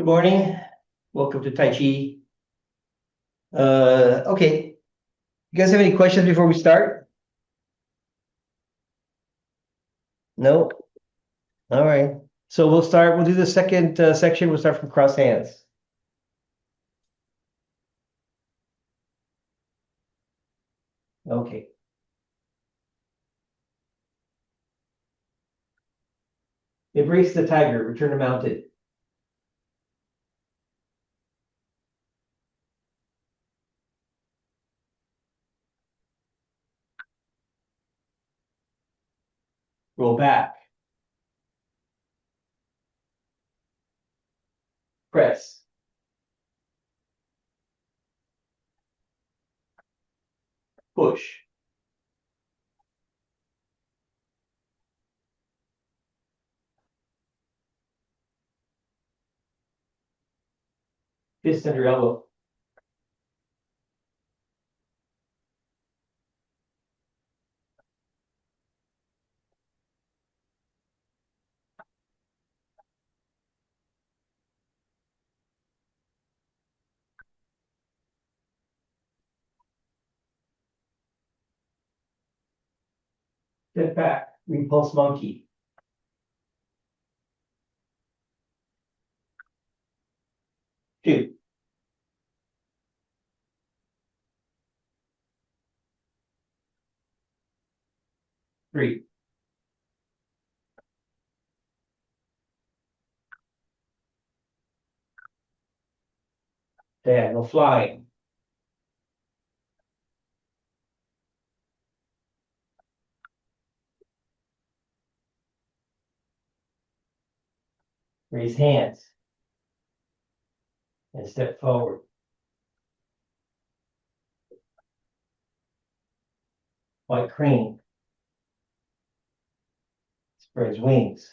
Good morning. Welcome to Tai Chi. Okay. You guys have any questions before we start? No? All right. So we'll do the second section. We'll start from cross hands. Okay. Embrace the tiger, return to mounted. Roll back. Press. Push. Fist under elbow. Step back. Repulse monkey. Two. Three. Diagonal flying. Raise hands. And step forward. White crane. Spreads wings.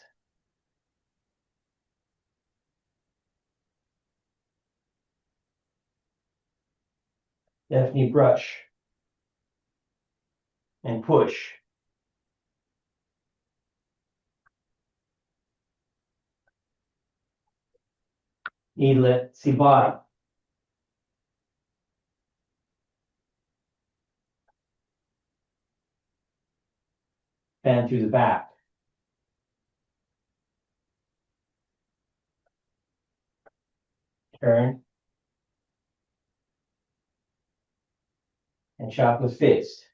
Left knee brush. And push. Knee lift, see bottom. Fan through the back. Turn. And chop with fist.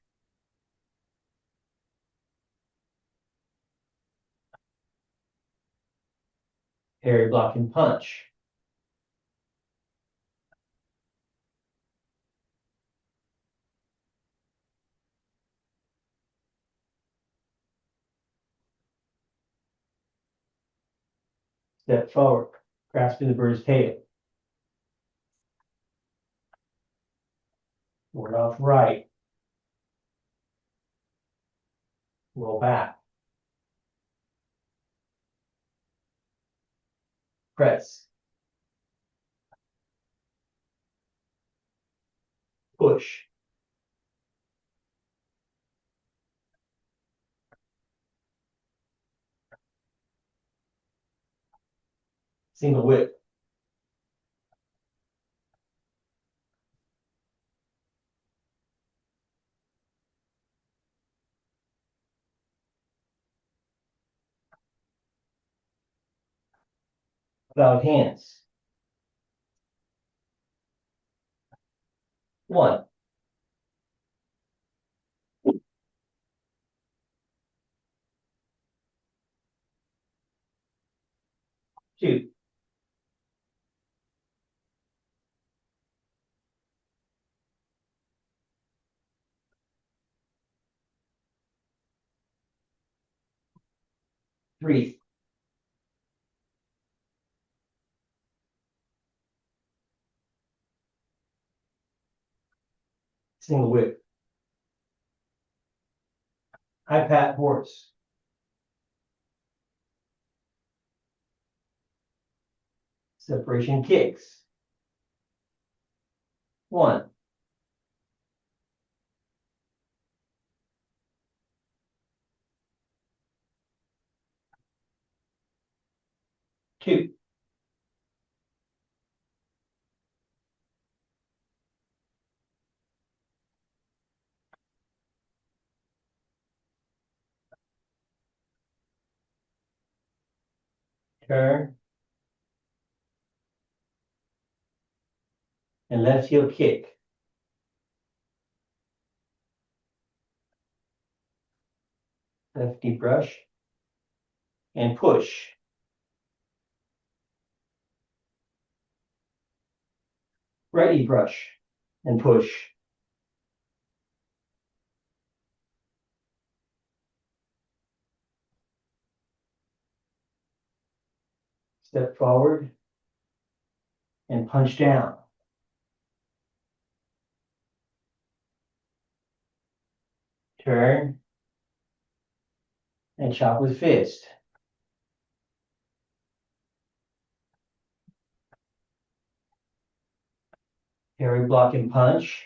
Parry, block, and punch. Step forward, grasping the bird's tail. Ward off right. Roll back. Press. Push. Single whip. Without hands. 1. 2. 3. Single whip. High pat horse. Separation kicks. 1. 2. turn, and left heel kick. Lefty brush and push. Righty brush and push. Step forward and punch down. Turn and chop with fist. Parry, block, and punch.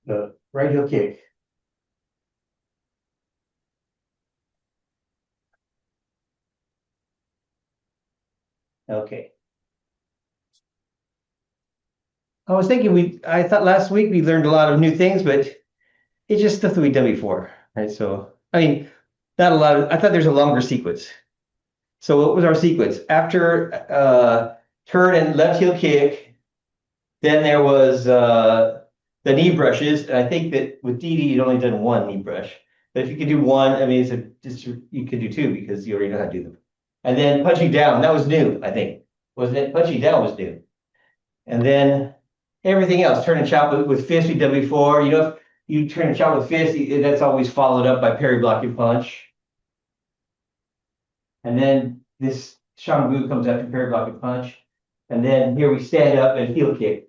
The right heel kick. Okay. I thought last week we learned a lot of new things, but it's just stuff that we've done before, right? So, I mean, not a lot of, I thought there's a longer sequence. So what was our sequence? After turn and left heel kick, then there was the knee brushes. And I think that with Dee Dee, you'd only done one knee brush. But if you could do one, I mean, you could do two because you already know how to do them. And then punching down, that was new, I think. Wasn't it? Punching down was new. And then everything else, turn and chop with fist we've done before. You know, if you turn and chop with fist, that's always followed up by parry, block, and punch. And then this Chengfu comes after parry, block, and punch. And then here we stand up and heel kick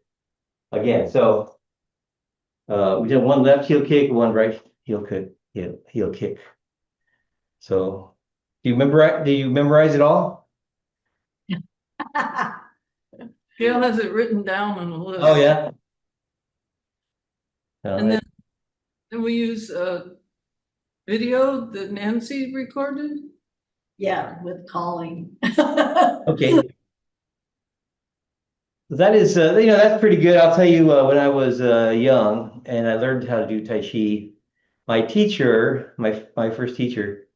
again. So we did one left heel kick, one right heel kick, heel kick. So do you memorize it all? Gail has it written down on the list. Oh yeah. And then we use a video that Nancy recorded. Yeah, with calling. Okay. That is, that's pretty good. I'll tell you, when I was young and I learned how to do Tai Chi, my teacher, my first teacher,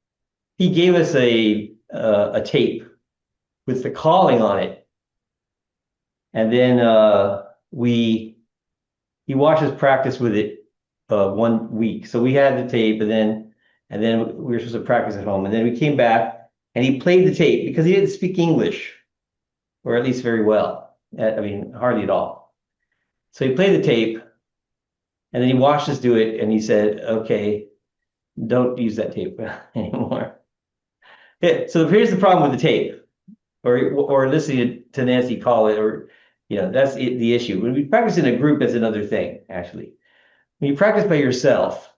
he gave us a tape with the calling on it. And then he watched us practice with it 1 week. So we had the tape and then we were supposed to practice at home. And then we came back and he played the tape because he didn't speak English, or at least very well. I mean, hardly at all. So he played the tape and then he watched us do it and he said, okay, don't use that tape anymore. Yeah, so here's the problem with the tape or listening to Nancy call it, or, that's the issue. When we practice in a group, that's another thing, actually. When you practice by yourself,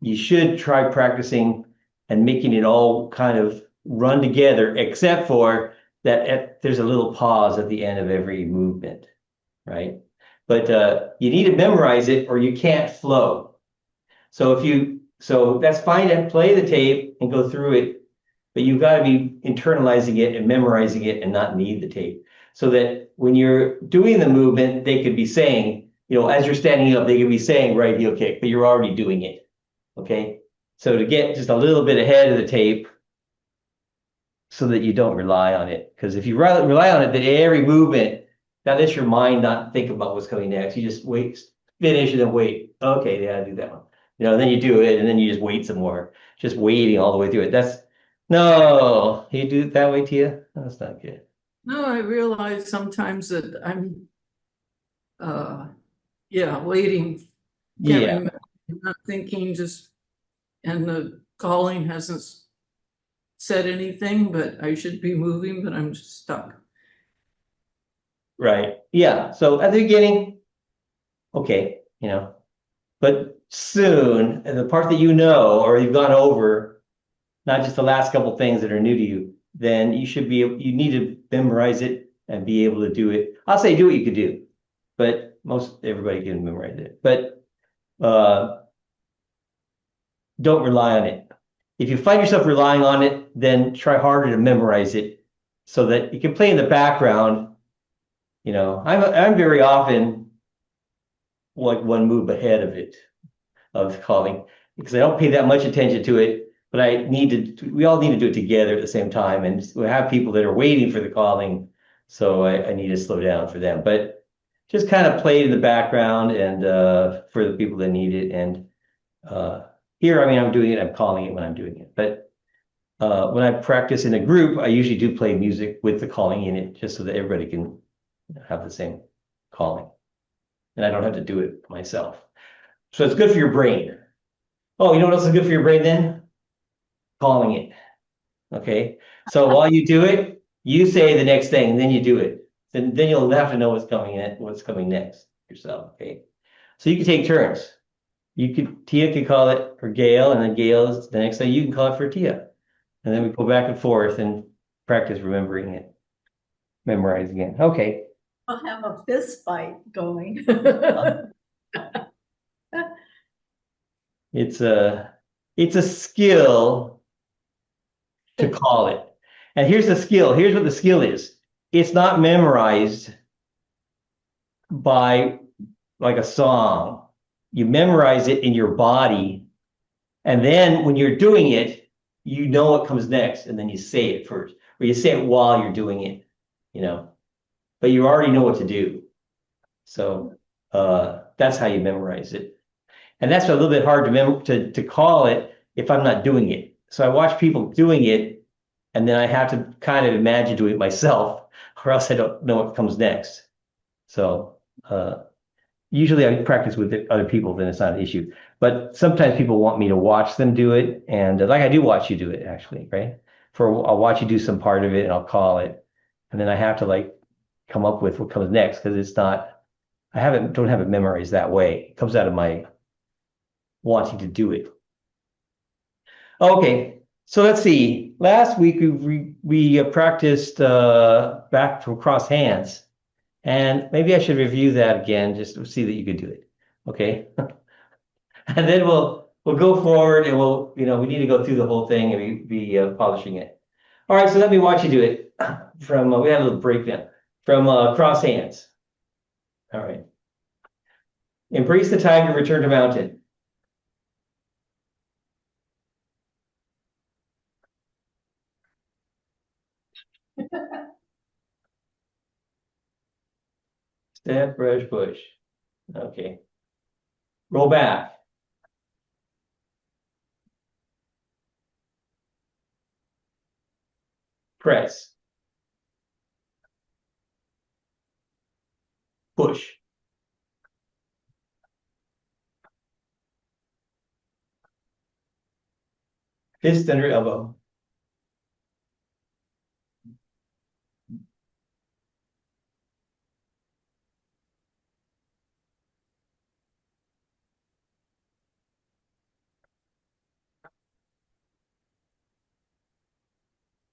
you should try practicing and making it all kind of run together, except for that there's a little pause at the end of every movement, right? But you need to memorize it or you can't flow. So that's fine to play the tape and go through it, but you've got to be internalizing it and memorizing it and not need the tape. So that when you're doing the movement, they could be saying, as you're standing up, they could be saying right heel kick, but you're already doing it, okay? So to get just a little bit ahead of the tape, so that you don't rely on it. Because if you rely on it, then every movement, that lets your mind not think about what's coming next. You just wait, finish, and then wait. Okay, yeah, I do that one. Then you do it, and then you just wait some more. Just waiting all the way through it. No, you do it that way, Tia? That's not good. No, I realize sometimes that I'm, waiting. Can't remember, not thinking, and the calling hasn't said anything, but I should be moving, but I'm just stuck. Right. Yeah. So at the beginning, okay, but soon, the part that or you've gone over, not just the last couple things that are new to you, then you need to memorize it and be able to do it. I'll say do what you could do, but everybody can memorize it. But don't rely on it. If you find yourself relying on it, then try harder to memorize it so that you can play in the background. I'm very often like one move ahead of calling because I don't pay that much attention to it, but we all need to do it together at the same time. And we have people that are waiting for the calling. So I need to slow down for them, but just kind of play it in the background and for the people that need it. And here, I mean, I'm doing it, I'm calling it when I'm doing it. But when I practice in a group, I usually do play music with the calling in it, just so that everybody can have the same calling. And I don't have to do it myself. So it's good for your brain. Oh, you know what else is good for your brain then? Calling it. Okay. So while you do it, you say the next thing, and then you do it. Then you'll have to know what's coming next yourself. Okay. So you can take turns. Tia could call it for Gail, and then Gail's the next thing you can call it for Tia. And then we go back and forth and practice remembering it, memorizing it. Okay. I'll have a fist fight going. It's a skill to call it. And here's the skill. Here's what the skill is. It's not memorized by like a song. You memorize it in your body. And then when you're doing it, you know what comes next. And then you say it first, or you say it while you're doing it, but you already know what to do. So that's how you memorize it. And that's a little bit hard to call it if I'm not doing it. So I watch people doing it, and then I have to kind of imagine doing it myself, or else I don't know what comes next. So usually I practice with other people, then it's not an issue. But sometimes people want me to watch them do it, and like I do watch you do it actually, right? I'll watch you do some part of it, and I'll call it, and then I have to like come up with what comes next because it's not. Don't have it memorized that way. It comes out of my wanting to do it. Okay, so let's see. Last week we practiced back to cross hands, and maybe I should review that again just to see that you could do it. Okay, and then we'll go forward and we need to go through the whole thing and be polishing it. All right, so let me watch you do it. From we had a little break then from cross hands. All right, embrace the tiger, return to mountain. Step, brush, push. Okay. Roll back. Press. Push. Fist under elbow.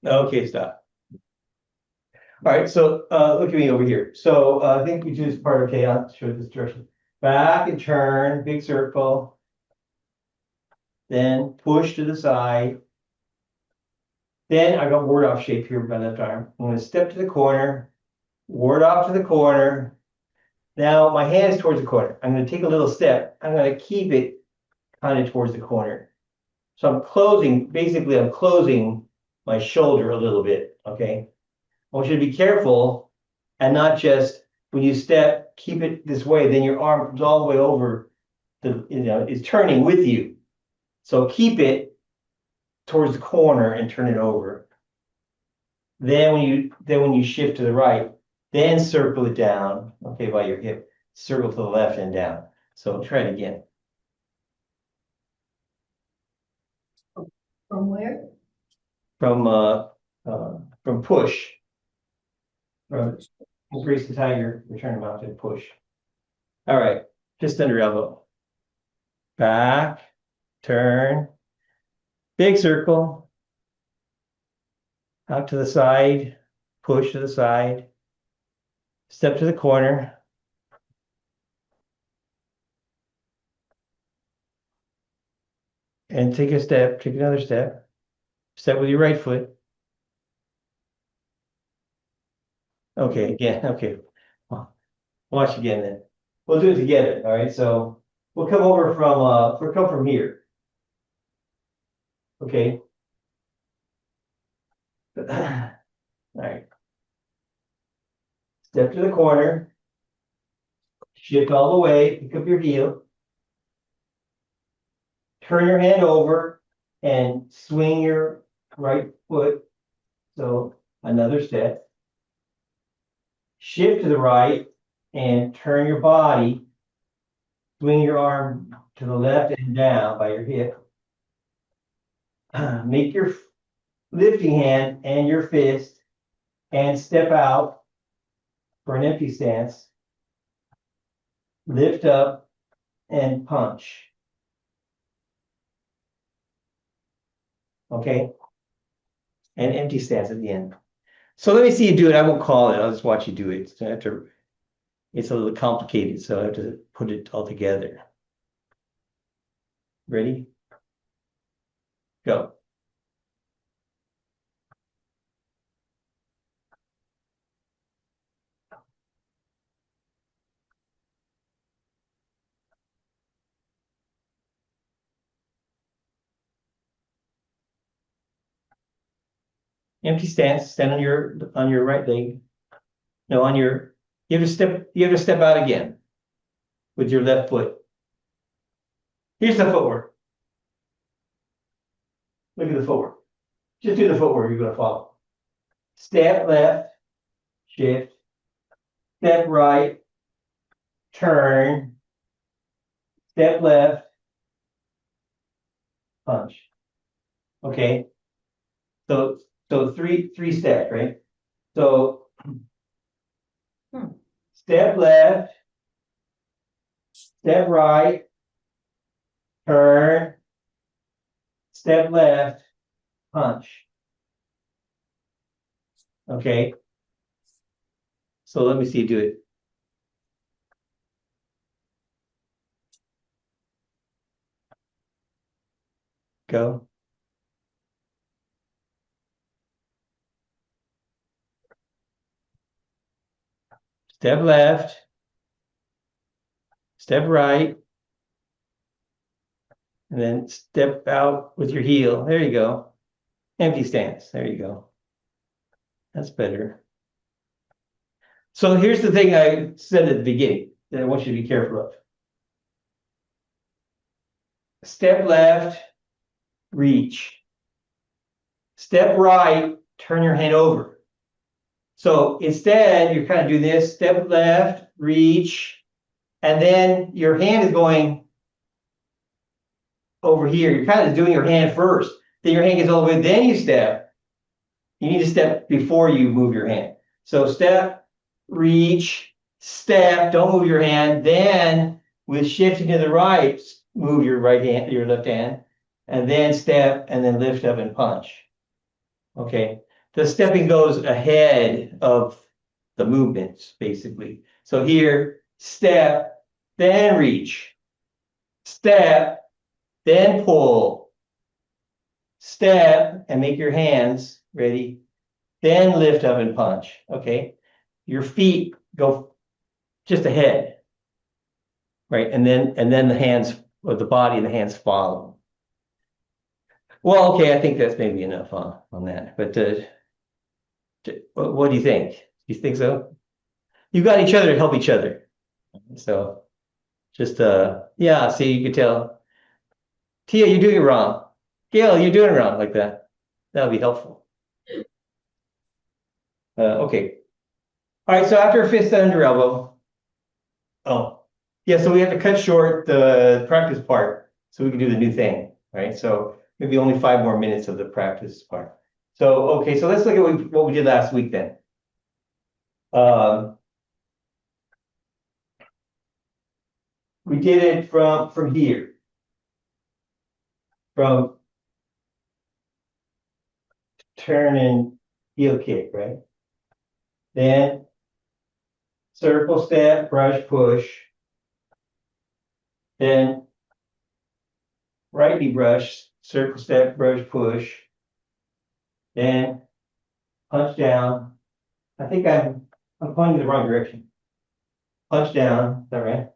Okay, stop. All right, so look at me over here. So I think we do this part. Okay, I'll show this direction. Back and turn, big circle. Then push to the side. Then I got ward off shape here with my left arm. I'm going to step to the corner, ward off to the corner. Now my hand is towards the corner. I'm going to take a little step. I'm going to keep it kind of towards the corner. So basically I'm closing my shoulder a little bit, okay? I want you to be careful and not just when you step, keep it this way, then your arm comes all the way over is turning with you. So keep it towards the corner and turn it over. Then when you shift to the right, then circle it down, okay, by your hip. Circle to the left and down. So try it again. From where? From push. Embrace the tiger, return to mountain, push. All right, fist under elbow. Back, turn, big circle. Out to the side, push to the side. Step to the corner. And take another step. Step with your right foot. Okay, again, okay. Watch again then. We'll do it together, all right? So we'll come over from, we'll come from here. Okay. All right. Step to the corner. Shift all the way, pick up your heel. Turn your hand over and swing your right foot. So another step. Shift to the right and turn your body. Swing your arm to the left and down by your hip. Make your lifting hand and your fist and step out for an empty stance. Lift up and punch. Okay? And empty stance at the end. So let me see you do it. I won't call it. I'll just watch you do it. It's a little complicated, so I have to put it all together. Ready? Go. Empty stance. Stand on your right leg. No, on your. You have to step out again with your left foot. Here's the footwork. Look at the footwork. Just do the footwork you're going to follow. Step left, shift. Step right, turn. Step left, punch. Okay. So three steps, right? So step left, step right, turn, step left, punch. Okay. So let me see you do it. Go. Step left, step right, and then step out with your heel. There you go. Empty stance. There you go. That's better. So here's the thing I said at the beginning that I want you to be careful of. Step left, reach. Step right, turn your hand over. So instead, you kind of do this, step left, reach, and then your hand is going over here. You're kind of doing your hand first. Then your hand gets all the way, then you step. You need to step before you move your hand. So step, reach, step, don't move your hand. Then with shifting to the right, move your right hand, your left hand, and then step, and then lift up and punch. Okay. The stepping goes ahead of the movements, basically. So here, step, then reach, step, then pull, step, and make your hands ready, then lift up and punch. Okay. Your feet go just ahead, right? And then the hands, or the body and the hands follow. Well, okay, I think that's maybe enough on that. But what do you think? You think so? You got each other to help each other. So just yeah, see, you can tell. Tia, you're doing it wrong. Gail, you're doing it wrong, like that. That'll be helpful. Okay. All right, so after a fist under elbow. Oh, yeah, so we have to cut short the practice part so we can do the new thing, right? So maybe only 5 more minutes of the practice part. So, okay, so let's look at what we did last week then. We did it from here. From turn and heel kick, right? Then circle step, brush, push. Then righty brush, circle step, brush, push. Then punch down. I think I'm I'm pointing the wrong direction. Punch down, is that right?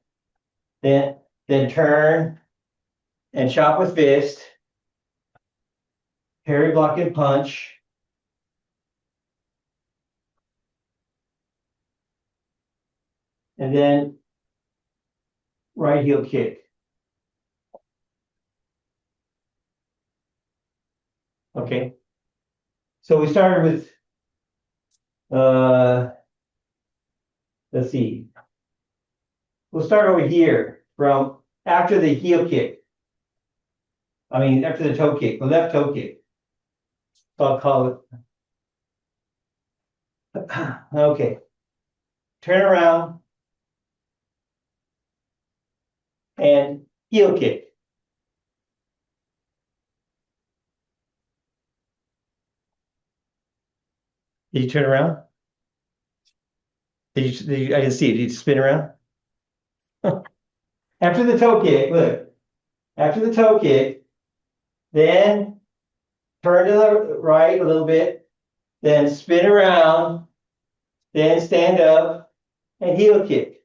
Then turn and chop with fist. Parry, block, and punch. And then right heel kick. Okay. So we started with, let's see. We'll start over here from after the heel kick. I mean, after the toe kick, the left toe kick. So I'll call it. Okay. Turn around and heel kick. Did you turn around? I can see it. Did you spin around? After the toe kick, look. After the toe kick, then turn to the right a little bit, then spin around, then stand up and heel kick.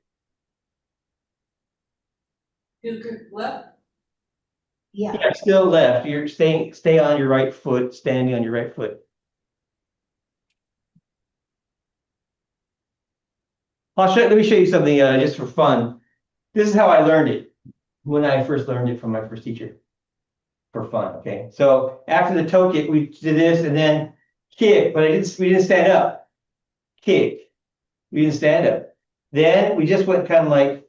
You could left. Yeah. Yeah, still left. You're stay on your right foot, standing on your right foot. Let me show you something just for fun. This is how I learned it when I first learned it from my first teacher. For fun, okay. So after the toe kick, we did this and then kick, but we didn't stand up. Kick. We didn't stand up. Then we just went kind of like,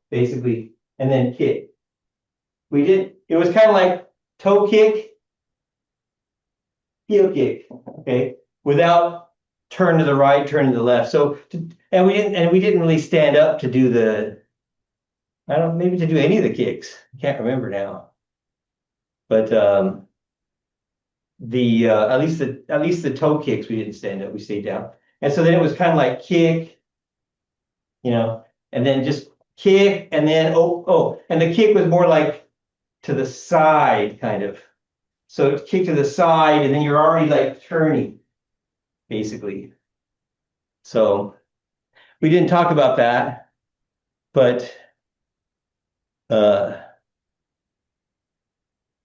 basically, and then kick. It was kind of like toe kick, heel kick, okay, without turn to the right, turn to the left. And we didn't really stand up to do maybe to do any of the kicks. I can't remember now. But at least the toe kicks, we didn't stand up, we stayed down. And so then it was kind of like kick, and then just kick, and then and the kick was more like to the side, kind of. So kick to the side, and then you're already like turning, basically. So we didn't talk about that, but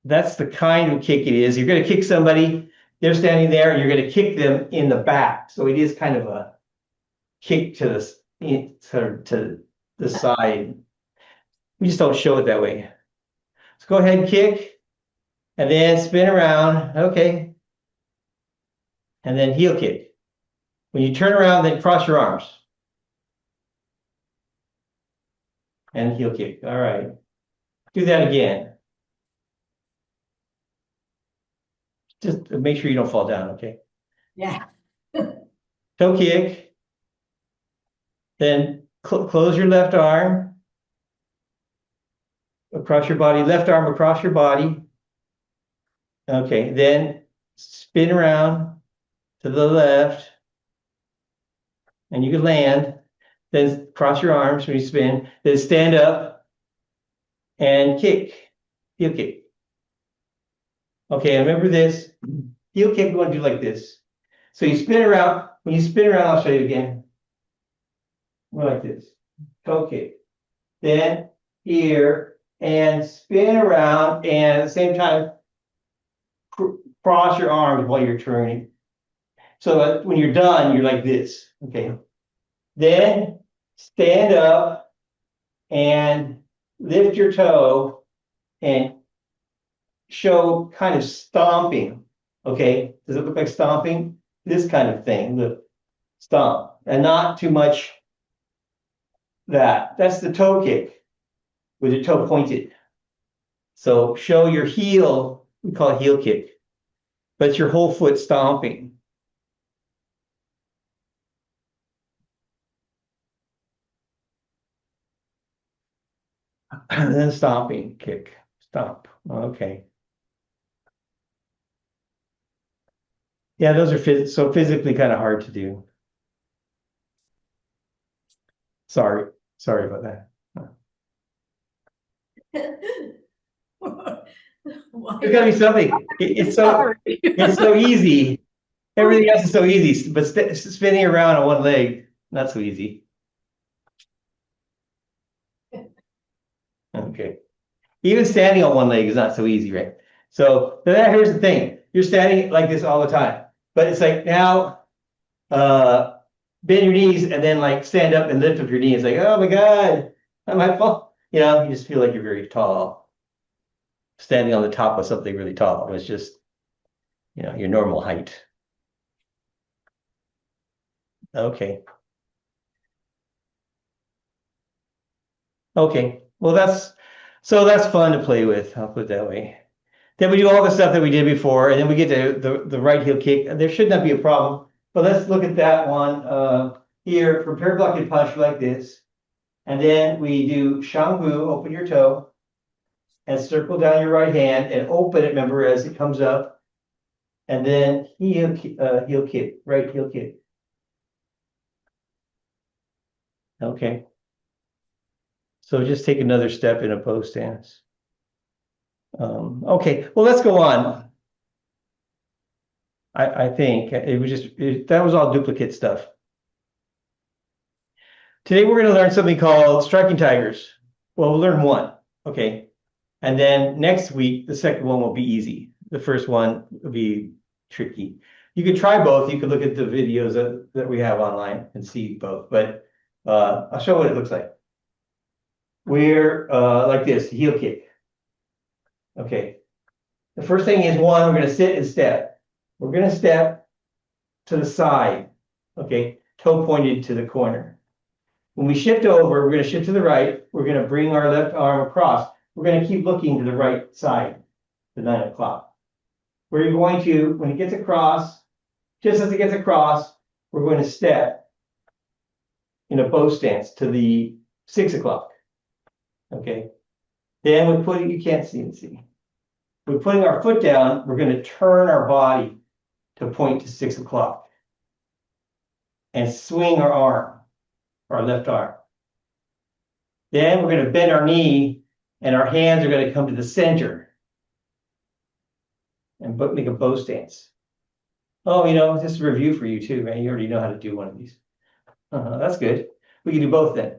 that's the kind of kick it is. You're going to kick somebody, they're standing there, and you're going to kick them in the back. So it is kind of a kick to the side. We just don't show it that way. Let's go ahead and kick, and then spin around. Okay. And then heel kick. When you turn around, then cross your arms. And heel kick. All right. Do that again. Just make sure you don't fall down, okay? Yeah. Toe kick. Then close your left arm across your body, left arm across your body. Okay, then spin around to the left, and you can land. Then cross your arms when you spin. Then stand up and kick. Heel kick. Okay, remember this. Heel kick, we're going to do like this. So you spin around. When you spin around, I'll show you again. Like this. Toe kick. Then here, and spin around, and at the same time, cross your arms while you're turning. So when you're done, you're like this. Okay. Then stand up and lift your toe and show kind of stomping. Okay. Does it look like stomping? This kind of thing. Look, stomp, and not too much that. That's the toe kick with your toe pointed. So show your heel, we call it heel kick, but it's your whole foot stomping. And then stomping, kick, stomp. Okay. Yeah, those are physically kind of hard to do. Sorry about that. Why There's gotta be something. It's so Sorry. it's so easy. Everything else is so easy, but spinning around on one leg, not so easy. Okay. Even standing on one leg is not so easy, right? So here's the thing. You're standing like this all the time. But it's like now, bend your knees and then like stand up and lift up your knee. It's like, oh my God, am I fall? You know, you just feel like you're very tall. Standing on the top of something really tall. It's just, you know, your normal height. Okay. Okay. Well, that's fun to play with. I'll put it that way. Then we do all the stuff that we did before, and then we get to the right heel kick. There should not be a problem. But let's look at that one here. Prepare block and punch like this. And then we do Chengfu, open your toe, and circle down your right hand and open it, remember, as it comes up. And then heel kick, right heel kick. Okay. So just take another step in a pose stance. Okay, well, let's go on. I think it was that was all duplicate stuff. Today we're going to learn something called striking tigers. Well, we'll learn one, okay? And then next week, the second one will be easy. The first one will be tricky. You could try both. You could look at the videos that we have online and see both, but I'll show what it looks like. We're like this, heel kick. Okay. The first thing is one, we're going to sit and step. We're going to step to the side, okay? Toe pointed to the corner. When we shift over, we're going to shift to the right. We're going to bring our left arm across. We're going to keep looking to the right side, the 9 o'clock. We're going to, when it gets across, just as it gets across, we're going to step in a bow stance to the 6 o'clock. Okay. Then we're putting, you can't see. We're putting our foot down. We're going to turn our body to point to 6 o'clock and swing our arm, our left arm. Then we're going to bend our knee and our hands are going to come to the center and make a bow stance. Oh, you know, just a review for you too, man. You already know how to do one of these. That's good. We can do both then.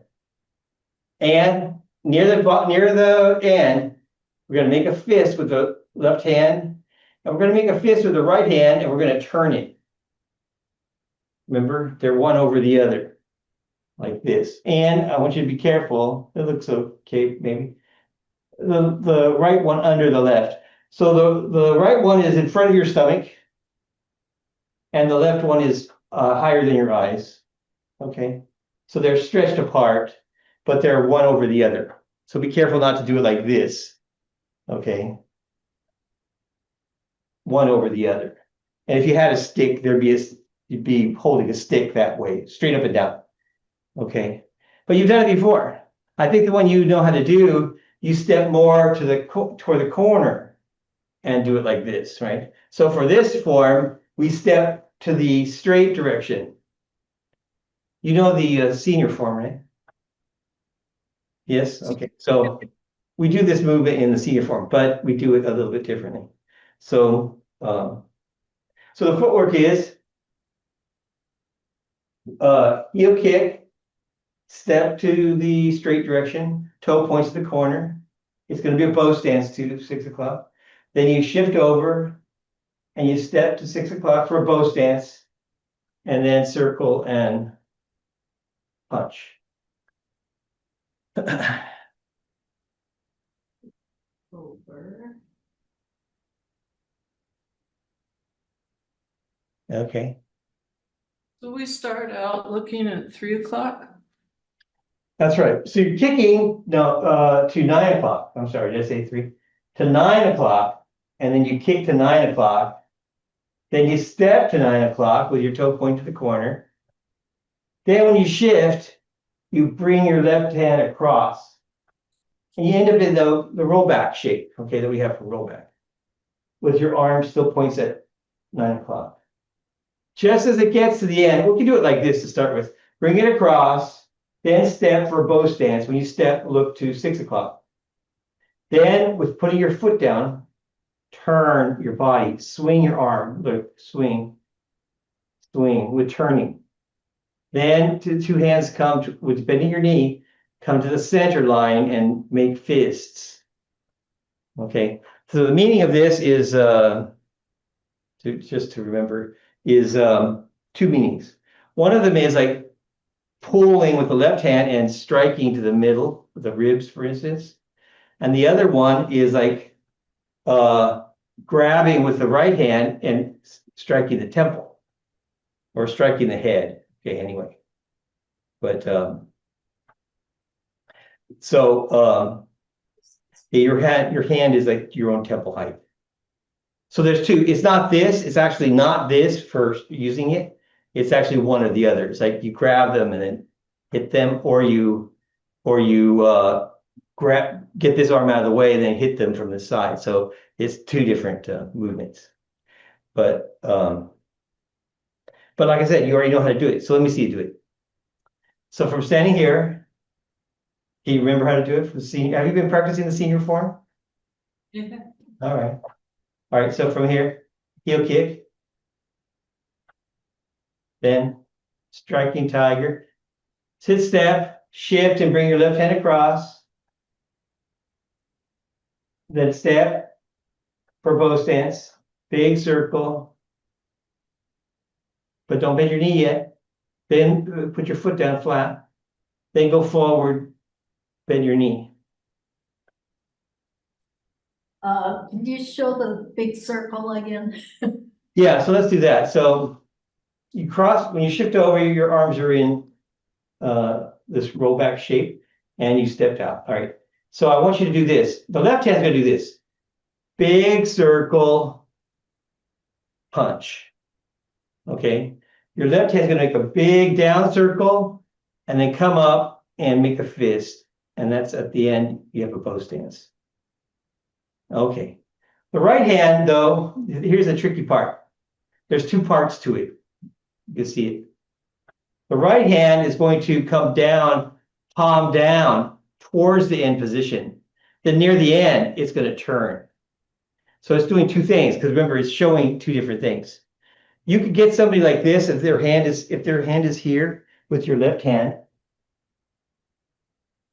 And near the end, we're going to make a fist with the left hand, and we're going to make a fist with the right hand, and we're going to turn it. Remember, they're one over the other, like this. And I want you to be careful. It looks okay, maybe. The right one under the left. So the right one is in front of your stomach, and the left one is higher than your eyes. Okay, so they're stretched apart, but they're one over the other. So be careful not to do it like this. Okay, one over the other. And if you had a stick, you'd be holding a stick that way, straight up and down. Okay, but you've done it before. I think the one you know how to do, you step more to toward the corner and do it like this, right? So for this form, we step to the straight direction. You know the senior form, right? Yes, okay. So we do this movement in the senior form, but we do it a little bit differently. So, so the footwork is heel kick, step to the straight direction, toe points to the corner. It's going to be a bow stance to 6 o'clock. Then you shift over and you step to 6 o'clock for a bow stance, and then circle and punch. Over. Okay. So we start out looking at 3 o'clock. That's right. So you're kicking to 9 o'clock. I'm sorry, did I say 3? To 9 o'clock, and then you kick to 9 o'clock. Then you step to 9 o'clock with your toe point to the corner. Then when you shift, you bring your left hand across. And you end up in the rollback shape, okay, that we have for rollback. With your arm still points at 9 o'clock. Just as it gets to the end, we can do it like this to start with. Bring it across, then step for a bow stance. When you step, look to 6 o'clock. Then, with putting your foot down, turn your body, swing your arm, look, swing, swing with turning. Then two hands come with bending your knee, come to the center line and make fists. Okay, so the meaning of this is just to remember is two meanings. One of them is like pulling with the left hand and striking to the middle, the ribs, for instance. And the other one is like grabbing with the right hand and striking the temple or striking the head. Okay, anyway. But your hand is like your own temple height. So there's two. It's not this. It's actually not this for using it. It's actually one or the other. It's like you grab them and then hit them, or you get this arm out of the way and then hit them from the side. So it's two different movements. But like I said, you already know how to do it. So let me see you do it. So from standing here, can you remember how to do it from senior? Have you been practicing the senior form? Yeah. All right. All right, so from here, heel kick, then striking tiger, sit step, shift and bring your left hand across, then step for bow stance, big circle, but don't bend your knee yet. Then put your foot down flat, then go forward, bend your knee. Can you show the big circle again? Yeah, so let's do that. So you cross, when you shift over, your arms are in this rollback shape and you stepped out. All right. So I want you to do this. The left hand's going to do this. Big circle, punch. Okay. Your left hand's going to make a big down circle and then come up and make a fist. And that's at the end, you have a bow stance. Okay. The right hand, though, here's the tricky part. There's two parts to it. You can see it. The right hand is going to come down, palm down towards the end position. Then near the end, it's going to turn. So it's doing two things, because remember, it's showing two different things. You could get somebody like this if their hand is here with your left hand.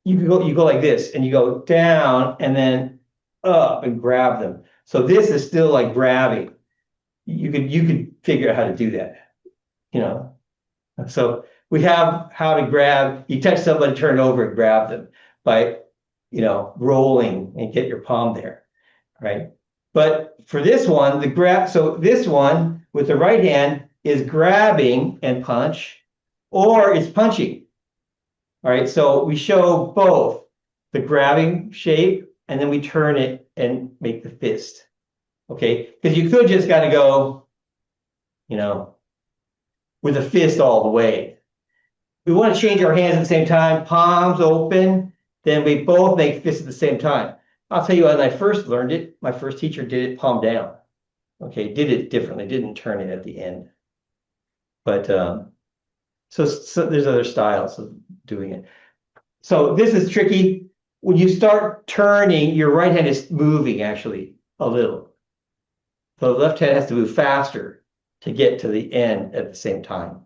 You go like this, and you go down and then up and grab them. So this is still like grabbing. You could figure out how to do that, you know. So we have how to grab. You touch somebody, turn over and grab them by, rolling and get your palm there, right? But for this one, so this one with the right hand is grabbing and punch, or it's punching. All right, so we show both the grabbing shape and then we turn it and make the fist. Okay, because you could just gotta go, with a fist all the way. We want to change our hands at the same time, palms open, then we both make fists at the same time. I'll tell you, when I first learned it, my first teacher did it palm down. Okay, did it differently, didn't turn it at the end. But so there's other styles of doing it. So this is tricky. When you start turning, your right hand is moving actually a little. So the left hand has to move faster to get to the end at the same time,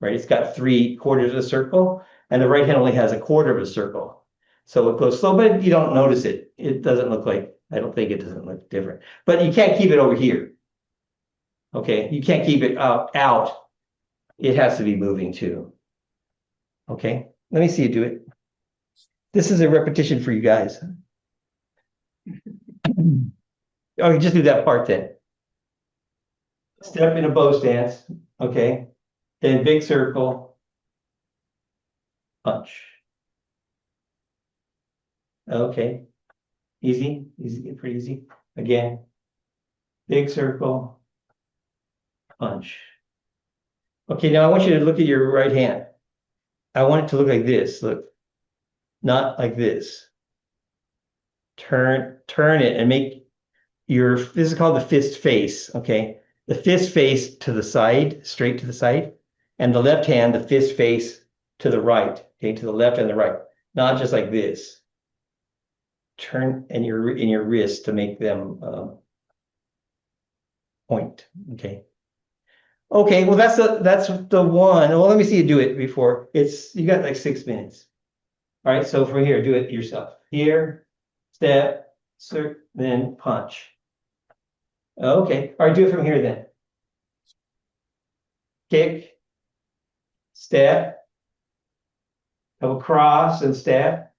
right? It's got 3/4 of a circle, and the right hand only has 1/4 of a circle. So it goes slow, but you don't notice it. It doesn't look like, I don't think it doesn't look different. But you can't keep it over here. Okay, you can't keep it out. It has to be moving too. Okay, let me see you do it. This is a repetition for you guys. Oh, you just do that part then. Step in a bow stance, okay? Then big circle, punch. Okay, easy, pretty easy. Again, big circle, punch. Okay, now I want you to look at your right hand. I want it to look like this, look. Not like this. Turn it and make this is called the fist face, okay? The fist face to the side, straight to the side, and the left hand, the fist face to the right, okay, to the left and the right, not just like this. Turn in your wrist to make them point, okay? Okay, well, that's the one. Well, let me see you do it before. You got like 6 minutes. All right, so from here, do it yourself. Here, step, then punch. Okay, all right, do it from here then. Kick, step, go across and step.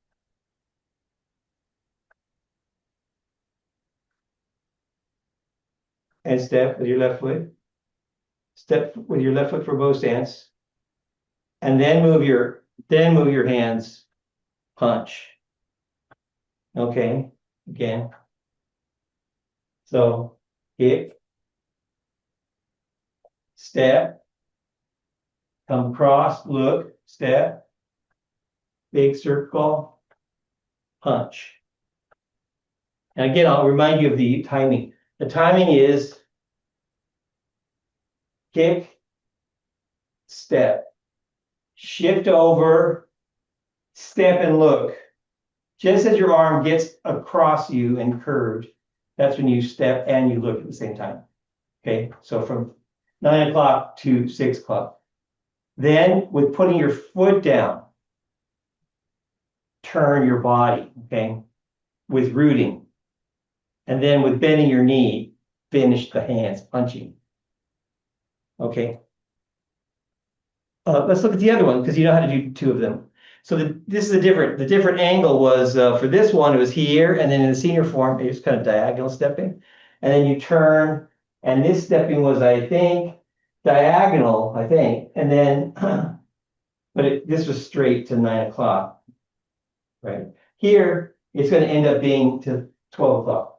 And step with your left foot. Step with your left foot for bow stance. And then move your hands, punch. Okay, again. So kick, step, come across, look, step, big circle, punch. And again, I'll remind you of the timing. The timing is kick, step, shift over, step and look. Just as your arm gets across you and curved, that's when you step and you look at the same time. Okay, so from 9 o'clock to 6 o'clock. Then with putting your foot down, turn your body, okay, with rooting. And then with bending your knee, finish the hands, punching. Okay. Let's look at the other one because you know how to do two of them. So this is the different angle was for this one, it was here, and then in the senior form, it was kind of diagonal stepping. And then you turn, and this stepping was, I think, diagonal, I think. And then, but this was straight to 9 o'clock, right? Here, it's going to end up being to 12 o'clock.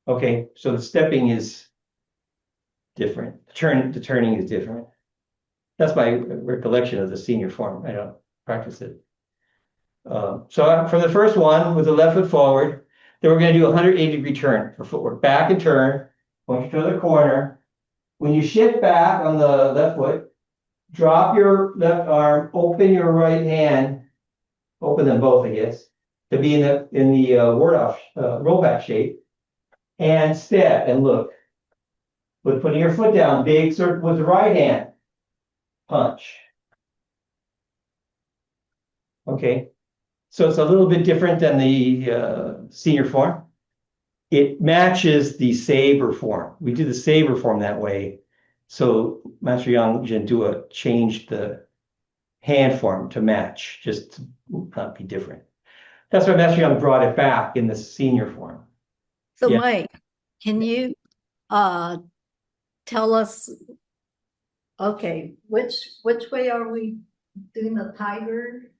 Okay, so the stepping is different. The turning is different. That's my recollection of the senior form. I don't practice it. So for the first one, with the left foot forward, then we're going to do a 180-degree turn for footwork. Back and turn, point to the corner. When you shift back on the left foot, drop your left arm, open your right hand, open them both, I guess, to be in the ward-off rollback shape, and step and look. With putting your foot down, big circle with the right hand, punch. Okay, so it's a little bit different than the senior form. It matches the saber form. We do the saber form that way. So Master Yang Zhendua changed the hand form to match, just to not be different. That's why Master Yang brought it back in the senior form. So Yeah. Mike, can you tell us, okay, which way are we doing the tiger?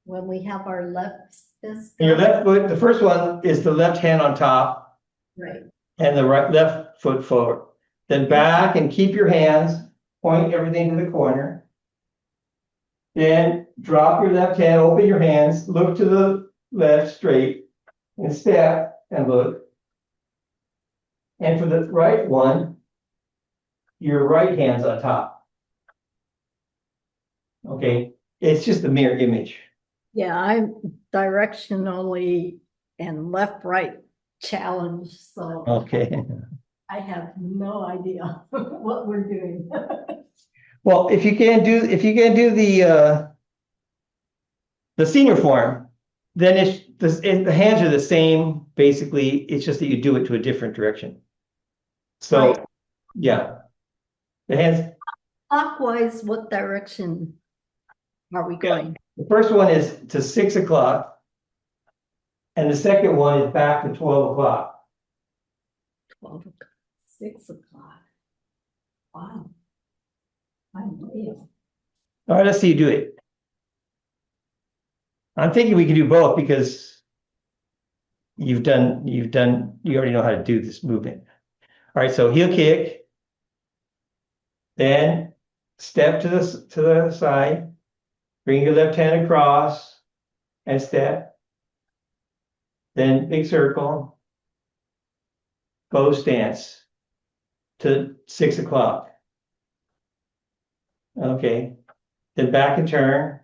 When we have our left fist. Your left foot, the first one is the left hand on top. Right. And the left foot forward. Then back and keep your hands, point everything to the corner. Then drop your left hand, open your hands, look to the left straight, and step and look. And for the right one, your right hand's on top. Okay, it's just a mirror image. Yeah, I'm directionally and left-right challenged, so Okay. I have no idea what we're doing. Well, if you can do the senior form, then the hands are the same. Basically, it's just that you do it to a different direction. So, Right. yeah, the hands. Clockwise, what direction are we going? The first one is to 6 o'clock, and the second one is back to 12 o'clock. 12 o'clock, 6 o'clock. Wow. Unreal. All right, let's see you do it. I'm thinking we can do both because you already know how to do this movement. All right, so heel kick, then step to the side, bring your left hand across and step, then big circle, bow stance to 6 o'clock. Okay, then back and turn,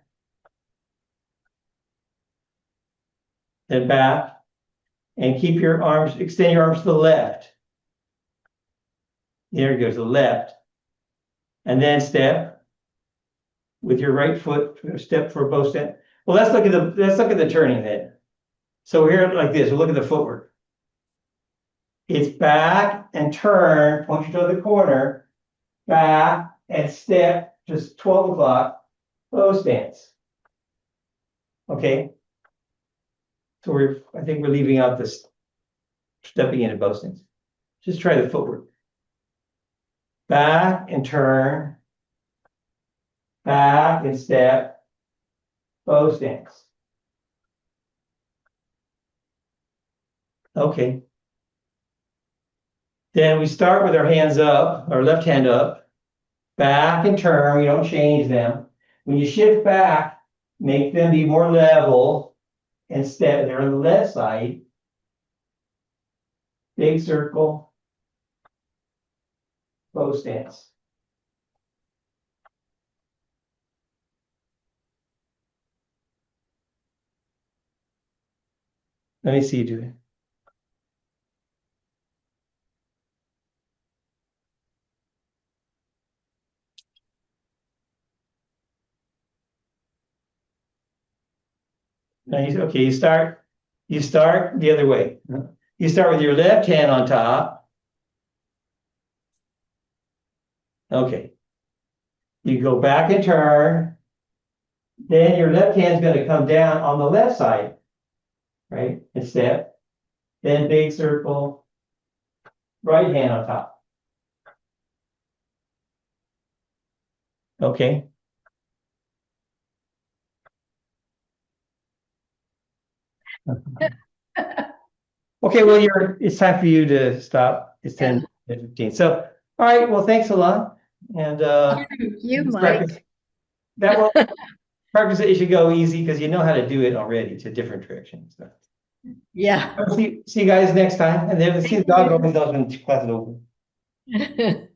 then back, and keep your arms, extend your arms to the left. There you go, to the left. And then step with your right foot, step for both step. Well, let's look at the turning then. So we're here like this, we'll look at the footwork. It's back and turn, point your toe to the corner, back and step, just 12 o'clock, bow stance. Okay. So I think we're leaving out this stepping into bow stance. Just try the footwork. Back and turn, back and step, bow stance. Okay. Then we start with our hands up, our left hand up, back and turn, we don't change them. When you shift back, make them be more level and step. They're on the left side. Big circle, bow stance. Let me see you do it. Now okay, you start the other way. You start with your left hand on top. Okay. You go back and turn. Then your left hand's going to come down on the left side, right? And step. Then big circle, right hand on top. Okay. Okay, well, it's time for you to stop. It's 10:15. So, all right, well, thanks a lot. And You, let's Mike. practice. That will practice it. You should go easy because you know how to do it already to different directions. So. Yeah. See you guys next time. And then see the dog opens up when class is over.